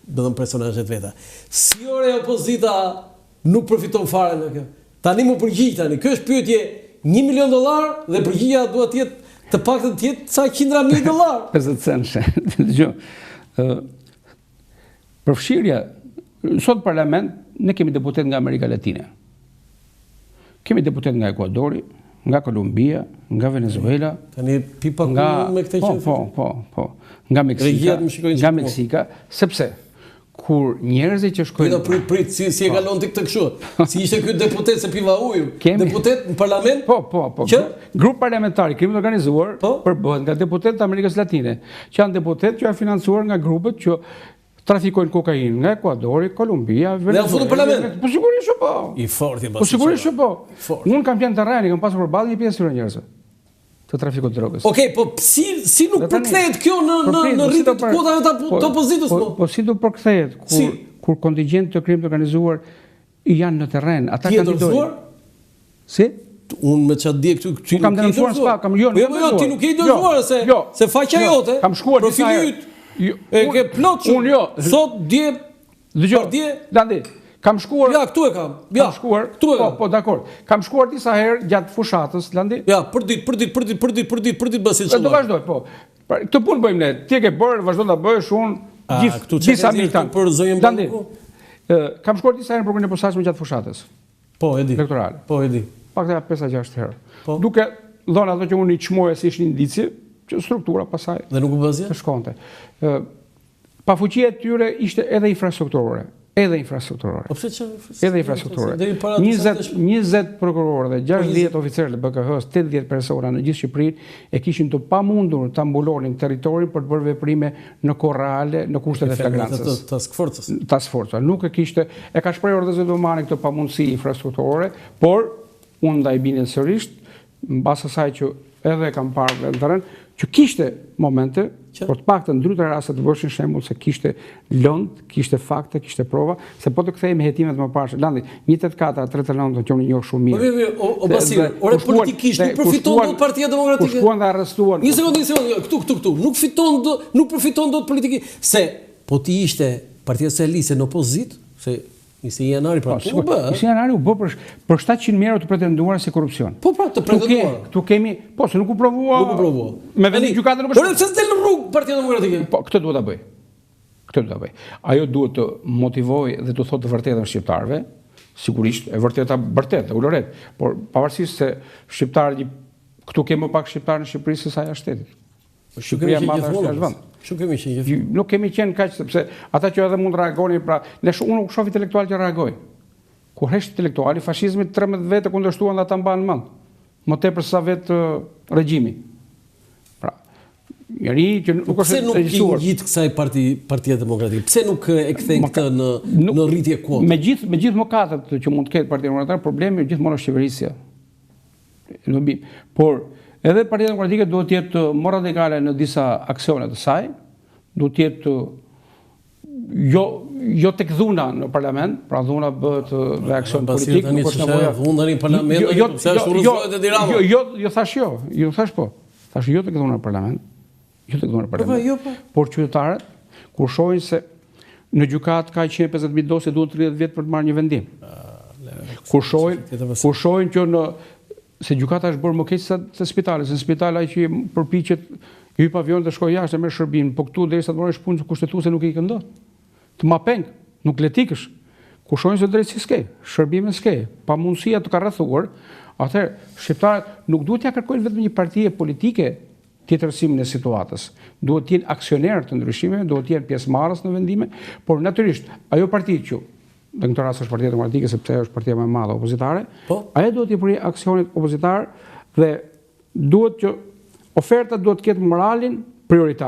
bëdhën personazhet veta. Si ore opozita nuk përfiton fare në kjo. Tani më përgjigj tani. Kjo është pyetje $1 milion dhe përgjigja duhet të jetë të paktën të jetë sa $100.000. 50 centë. Dgjoj. Përfshirja sot në parlament ne kemi deputet nga Amerika Latine. Kemi deputet nga Ekuadori, nga Kolumbia, nga Venezuela, tani pipa me këtë që po. Nga Meksika, sepse kur njerëzit që shkojnë... Prit, si e kalon të këtë kështu? Si ishte ky deputet se piva ujë? Deputet në parlament? Po. Grup parlamentari kemi të organizuar përbëhet nga deputet të Amerikës Latine, që janë deputet që janë financuar nga grupet që trafikojnë kokainë nga Ekuadori, Kolumbia, Venezuela. Dhe janë futur në parlament? Po sigurisht që po. I forti Po sigurisht që po. Unë kam qenë terreni, kam pasur përballë një pjesë të njerëzve të trafikut të drogës. Okej, po si nuk përkthehet kjo në rritje të kuotave të opozitës? Po si do përkthehet kur kontingjent të krimit të organizuar janë në terren, ata kandidojnë. Si? Unë me çfarë di këtu Unë kam denoncuar spa, kam jo, ti nuk je i dënuar se faqja jote. Kam shkuar profili yt. E ke plot që unë jo. Sot dje Landi, kam shkuar. Ja, këtu e kam. Ja, kam shkuar. Këtu e kam. Po, dakor. Kam shkuar disa herë gjatë fushatës, Landi. Ja, për ditë basil çfarë. Do vazhdoj, po. Këtë punë bëjmë ne. Ti e ke bërë, vazhdon ta bësh unë gjithë disa militan. Për zonjën Landi. Kam shkuar disa herë në programin e posaçme gjatë fushatës. Po, e di. Elektorale. Po, e di. Pakta 5-6 herë. Duke dhënë ato që unë i çmoja si ishin indici, që struktura pasaj. Dhe nuk u bazia? Të shkonte. Pafuqia e tyre ishte edhe infrastrukturore. Po pse çfarë? Edhe infrastrukturore. 20 prokurorë dhe 60 oficerë të BKH-s, 80 persona në gjithë Shqipërinë e kishin të pamundur ta mbulonin territorin për të bërë veprime në kohë reale, në kushtet e flagrancës. Task Force. Nuk e kishte, e ka shprehur edhe Zedomani këtë pamundësi infrastrukturore, por unë ndaj bindjen sërish, mbas asaj që edhe kam parë në terren, që kishte momente, por të paktën ndryshë raste të bëshin shembull se kishte lënd, kishte fakte, kishte prova, se po të kthehemi hetimet më parë. Landi, 184-339 që unë njoh shumë mirë. O Basile, ore politikisht nuk përfiton dot Partia Demokratike. Kur shkuan dhe arrestuan. Një sekondë, këtu. Nuk përfiton dot politikisht. Se po ti ishte Partia Socialiste në opozitë, se 20 janari pra u bë. 20 janari u bë për 700 mijë të pretenduar si korrupsion. Po pra, të pretenduar. Këtu kemi, po se nuk u provua. Nuk u provua. Me vendim gjykatën nuk është. Por pse s'del në rrugë Partia Demokratike? Po, këtë duhet ta bëj. Ajo duhet të motivojë dhe të thotë të vërtetën shqiptarëve, sigurisht, e vërteta vërtet, ulëret, por pavarësisht se shqiptarët këtu kemi më pak shqiptarë në Shqipëri se sa jashtë shtetit. Shqipëria madhe është vend. Nuk kemi qenë kaq sepse ata që edhe mund të reagonin, pra unë nuk shoh intelektual që reagoj. Kur hesh intelektuali fashizmit 13 vete kundërshtuan dhe ata mbanë mend. Më tepër se sa vetë regjimi. Pra, njëri që nuk është regjistruar. Pse nuk ngjit kësaj Partia Demokratike? Pse nuk e kthejnë këtë në rritje kuote? Me gjithë mëkatet që mund të ketë Partia Demokratike, problemi gjithmonë është qeverisja. Por edhe Partia Demokratike duhet të jetë më radikale në disa aksione të saj, duhet të jetë jo tek dhuna në parlament, pra dhuna bëhet reaksion politik, nuk është nevoja. Dhuna në parlament, pse është urrëzohet e Tirana? Jo thash po. Thash jo tek dhuna në parlament. Jo tek dhuna në parlament. Por qytetarët kur shohin se në gjykat ka 150.000 dosje duhet 30 vjet për të marrë një vendim. Kur shohin që se gjykata është bërë më keq se spitali, se spitali ai që përpiqet hyj pavion të shkojë jashtë me shërbim, po këtu derisa të marrësh punë kushtetuese nuk i ikën dot. Të ma peng, nuk letikësh. Kur shohin se drejtësi s'ke, shërbime s'ke, pamundësia të ka rrethuar, atëherë shqiptarët nuk duhet t'ia kërkojnë vetëm një partie politike tjetërsimin e situatës. Duhet të jenë aksionerë të ndryshimeve, duhet të jenë pjesëmarrës në vendime, por natyrisht ajo parti që në këtë rast është Partia Demokratike sepse ajo është partia më e madhe opozitare, ajo duhet të bëjë aksionit opozitar dhe duhet që oferta duhet të ketë moralin prioritar.